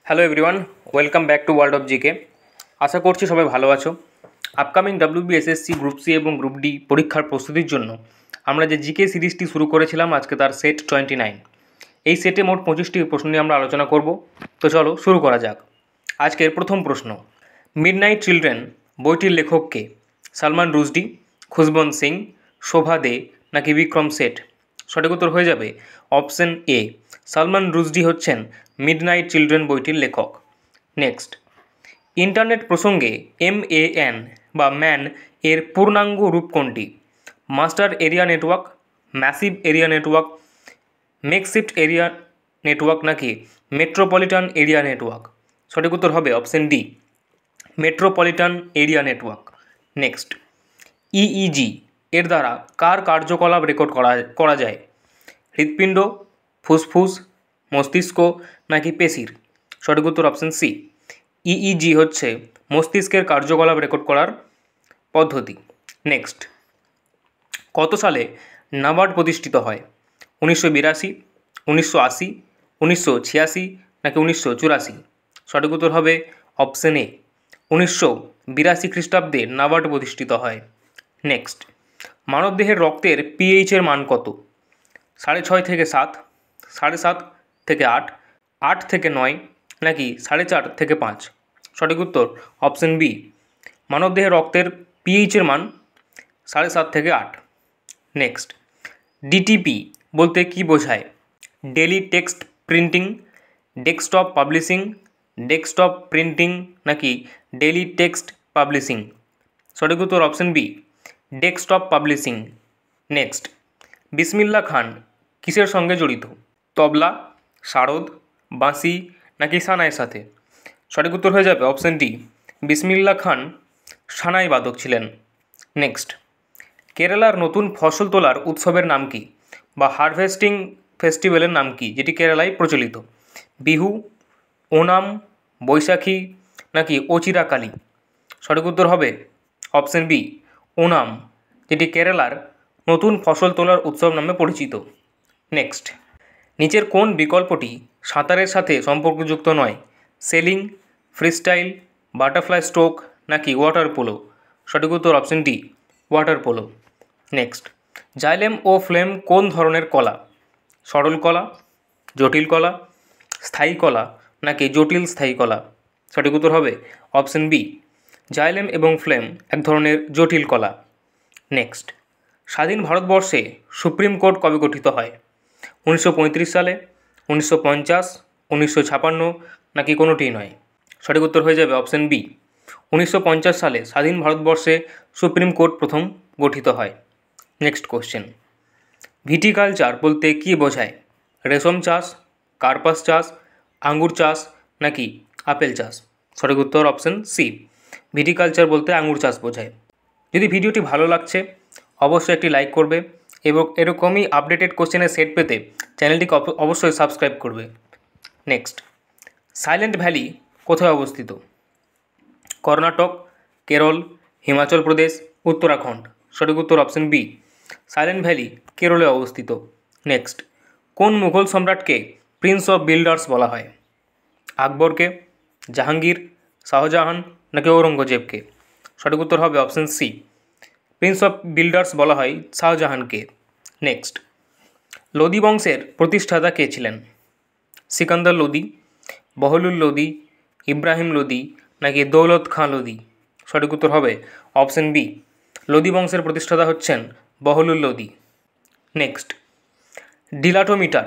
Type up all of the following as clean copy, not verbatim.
Hello everyone, welcome back to world of GK. আশা করছি সবাই ভালো আছো। আপকামিং WBSSC গ্রুপ সি এবং গ্রুপ ডি পরীক্ষার প্রস্তুতির জন্য আমরা যে জিকে সিরিজটি শুরু করেছিলাম, আজকে তার সেট 29। এই সেটে মোট 25টি প্রশ্ন নিয়ে আমরা আলোচনা করব। তো চলো শুরু করা যাক। আজকের প্রথম প্রশ্ন, মিডনাইট চিলড্রেন বইটির লেখক কে? সালমান রুশদি, খুশবন্ত সিং, শোভা দে নাকি বিক্রম সেঠ? সঠিক উত্তর হয়ে যাবে অপশন এ, সালমান রুশদি হচ্ছেন মিডনাইট চিলড্রেন বইটির লেখক। নেক্সট, ইন্টারনেট প্রসঙ্গে MAN বা ম্যান এর পূর্ণাঙ্গ রূপ কোনটি? Master area network, massive area network, makeshift area network নাকি মেট্রোপলিটন এরিয়া নেটওয়ার্ক? সঠিক উত্তর হবে option D, metropolitan area network. Next, EEG এর দ্বারা কার কার্যকলাপ রেকর্ড করা যায়? হৃৎপিণ্ড, ফুসফুস, মস্তিষ্ক নাকি পেশির? সঠিক উত্তর অপশন সি, EEG হচ্ছে মস্তিষ্কের কার্যকলাপ রেকর্ড করার পদ্ধতি। নেক্সট, কত সালে নাবার্ড প্রতিষ্ঠিত হয়? 1982, 1980, 1986 নাকি 1984? সঠিক উত্তর হবে অপশন এ, 1982 খ্রিস্টাব্দে নাবার্ড প্রতিষ্ঠিত হয়। নেক্সট, মানবদেহের রক্তের pH এর মান কত? 6.5 থেকে 7, 7.5 থেকে 8, 8 থেকে 9 নাকি 4.5 থেকে 5? সঠিক উত্তর অপশন বি, মানবদেহের রক্তের pH এর মান 7.5 থেকে 8। নেক্সট, DTP বলতে কি বোঝায়? Daily text printing, desktop publishing, desktop printing নাকি ডেলি টেক্সট পাবলিশিং? সঠিক উত্তর option B, desktop publishing. Next, Bismillah Khan কিসের সঙ্গে জড়িত? তবলা, শারদ, বাঁশি নাকি সানাইয়ের সাথে? সঠিক উত্তর হয়ে যাবে অপশন ডি, বিসমিল্লাহ খান সানাই বাদক ছিলেন। নেক্সট, কেরালার নতুন ফসল তোলার উৎসবের নাম কি বা হারভেস্টিং ফেস্টিভ্যালের নাম কি যেটি কেরালায় প্রচলিত? বিহু, ওনাম, বৈশাখী নাকি ওচিরাকালি? সঠিক উত্তর হবে অপশন বি, ওনাম, যেটি কেরালার নতুন ফসল তোলার উৎসব নামে পরিচিত। নেক্সট, নিচের কোন বিকল্পটি সাঁতারের সাথে সম্পর্কযুক্ত নয়? সেলিং, ফ্রিস্টাইল, বাটারফ্লাই স্ট্রোক নাকি ওয়াটার পোলো? সঠিক উত্তর option D, water polo. Next, xylem ও ফ্লেম কোন ধরনের কলা? সরল কলা, জটিল কলা, স্থায়ী কলা নাকি জটিল স্থায়ী কলা? সঠিক উত্তর হবে অপশন বি, জাইলেম এবং ফ্লেম এক ধরনের জটিল কলা। নেক্সট, স্বাধীন ভারতবর্ষে সুপ্রিম কোর্ট কবে গঠিত হয়? 1935 সালে, 1950, 1956 নাকি কোনোটিই নয়? সঠিক উত্তর হয়ে যাবে অপশন বি, 1950 সালে স্বাধীন ভারতবর্ষে সুপ্রিম কোর্ট প্রথম গঠিত হয়। নেক্সট কোশ্চেন, ভিটিকালচার বলতে কী বোঝায়? রেশম চাষ, কার্পাস চাষ, আঙ্গুর চাষ নাকি আপেল চাষ? সঠিক উত্তর অপশন সি, ভিটিকালচার বলতে আঙ্গুর চাষ বোঝায়। যদি ভিডিওটি ভালো লাগছে অবশ্যই একটি লাইক করবে এবং এরকমই আপডেটেড কোশ্চেনের সেট পেতে চ্যানেলটিকে অবশ্যই সাবস্ক্রাইব করবে। নেক্সট, সাইলেন্ট ভ্যালি কোথায় অবস্থিত? কর্ণাটক, কেরল, হিমাচল প্রদেশ, উত্তরাখণ্ড? সঠিক উত্তর অপশন বি, সাইলেন্ট ভ্যালি কেরলে অবস্থিত। নেক্সট, কোন মুঘল সম্রাটকে প্রিন্স অফ বিল্ডার্স বলা হয়? আকবরকে, জাহাঙ্গীর, শাহজাহান নাকি ঔরঙ্গজেবকে? সঠিক উত্তর হবে option C, prince of builders বলা হয় শাহজাহানকে। নেক্সট, লোদি বংশের প্রতিষ্ঠাতা কে ছিলেন? সিকান্দার লোদি, বহলুল লোদি, ইব্রাহিম লোদি নাকি দৌলত খাঁ লোদি? সঠিক উত্তর হবে অপশন বি, লোদি বংশের প্রতিষ্ঠাতা হচ্ছেন বহলুল লোদি। নেক্সট, ডিলাটোমিটার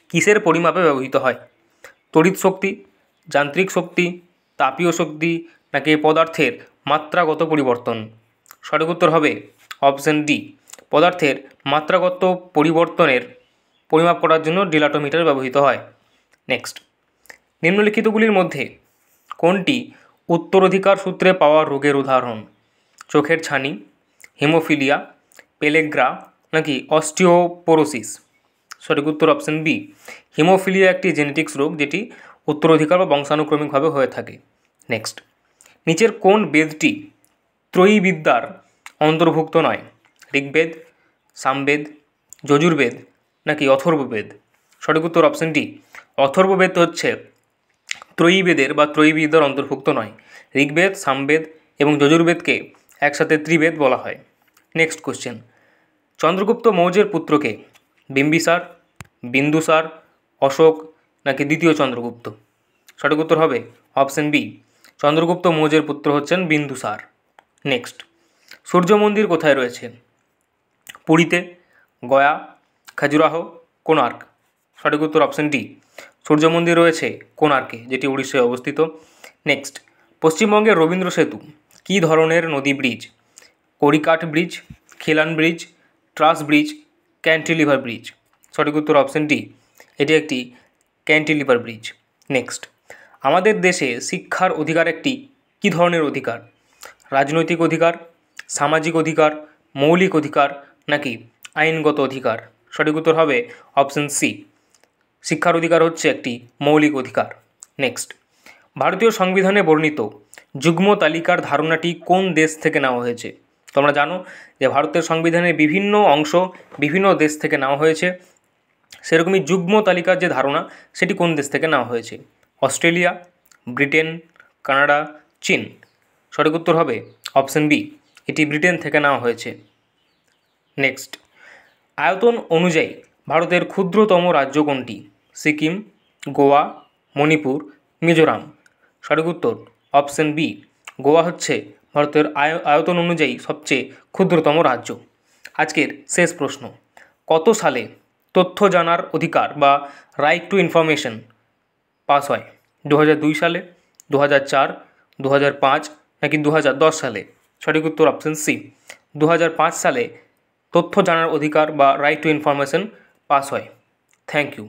কিসের পরিমাপে ব্যবহৃত হয়? তড়িৎ শক্তি, যান্ত্রিক শক্তি, তাপীয় শক্তি নাকি পদার্থের মাত্রাগত পরিবর্তন? সঠিক উত্তর হবে অপশন ডি, পদার্থের মাত্রাগত পরিবর্তনের পরিমাপ করার জন্য ডিলাটোমিটার ব্যবহৃত হয়। নেক্সট, নিম্নলিখিতগুলির মধ্যে কোনটি উত্তরাধিকার সূত্রে পাওয়া রোগের উদাহরণ? চোখের ছানি, হিমোফিলিয়া, পেলেগ্রা নাকি অস্টিওপোরোসিস? সঠিক উত্তর অপশন বি, হিমোফিলিয়া একটি জেনেটিক্স রোগ যেটি উত্তরাধিকার বা বংশানুক্রমিকভাবে হয়ে থাকে। নেক্সট, নিচের কোন বেদটি ত্রয়ী বিদ্যার অন্তর্ভুক্ত নয়? ঋগ্বেদ, সামবেদ, যজুর্বেদ নাকি অথর্ববেদ? সঠিক উত্তর অপশন ডি, অথর্ববেদ হচ্ছে ত্রয়ীবেদের বা ত্রয়ীবিদ্যার অন্তর্ভুক্ত নয়। ঋগ্বেদ, সামবেদ এবং যজুর্বেদকে একসাথে ত্রিবেদ বলা হয়। নেক্সট কোশ্চেন, চন্দ্রগুপ্ত মৌর্যের পুত্রকে? বিম্বিসার, বিন্দুসার, অশোক নাকি দ্বিতীয় চন্দ্রগুপ্ত? সঠিক উত্তর হবে অপশন বি, চন্দ্রগুপ্ত মৌর্যের পুত্র হচ্ছেন বিন্দুসার। নেক্সট, সূর্য মন্দির কোথায় রয়েছে? পুরীতে, গয়া, খাজুরাহো, কোণার্ক? সঠিক উত্তর অপশন ডি, সূর্য মন্দির রয়েছে কোণার্কে, যেটি উড়িষ্যায় অবস্থিত। নেক্সট, পশ্চিমবঙ্গের রবীন্দ্র সেতু কী ধরনের নদী ব্রিজ? কড়িকাঠ ব্রিজ, খিলান ব্রিজ, ট্রাস ব্রিজ, ক্যান্টিলিভার ব্রিজ? সঠিক উত্তর অপশন ডি, এটি একটি ক্যান্টিলিভার ব্রিজ। নেক্সট, আমাদের দেশে শিক্ষার অধিকার একটি কী ধরনের অধিকার? রাজনৈতিক অধিকার, সামাজিক অধিকার, মৌলিক অধিকার নাকি আইনগত অধিকার? সঠিক উত্তর হবে অপশন সি, শিক্ষার অধিকার হচ্ছে একটি মৌলিক অধিকার। নেক্সট, ভারতীয় সংবিধানে বর্ণিত যুগ্ম তালিকার ধারণাটি কোন দেশ থেকে নেওয়া হয়েছে? তোমরা জানো যে ভারতের সংবিধানের বিভিন্ন অংশ বিভিন্ন দেশ থেকে নেওয়া হয়েছে, সেরকমই যুগ্ম তালিকার যে ধারণা সেটি কোন দেশ থেকে নেওয়া হয়েছে? অস্ট্রেলিয়া, ব্রিটেন, কানাডা, চীন? সঠিক উত্তর হবে অপশন বি, এটি ব্রিটেন থেকে নেওয়া হয়েছে। নেক্সট, আয়তন অনুযায়ী ভারতের ক্ষুদ্রতম রাজ্য কোনটি? সিকিম, গোয়া, মণিপুর, মিজোরাম? সঠিক উত্তর অপশন বি, গোয়া হচ্ছে ভারতের আয়তন অনুযায়ী সবচেয়ে ক্ষুদ্রতম রাজ্য। আজকের শেষ প্রশ্ন, কত সালে তথ্য জানার অধিকার বা রাইট টু ইনফরমেশন পাস হয়? 2002 সালে, 2004, 2005 নাকি 2010 সালে? সঠিক উত্তর অপশন সি, 2005 সালে তথ্য জানার অধিকার বা রাইট টু ইনফরমেশন পাস হয়। Thank you.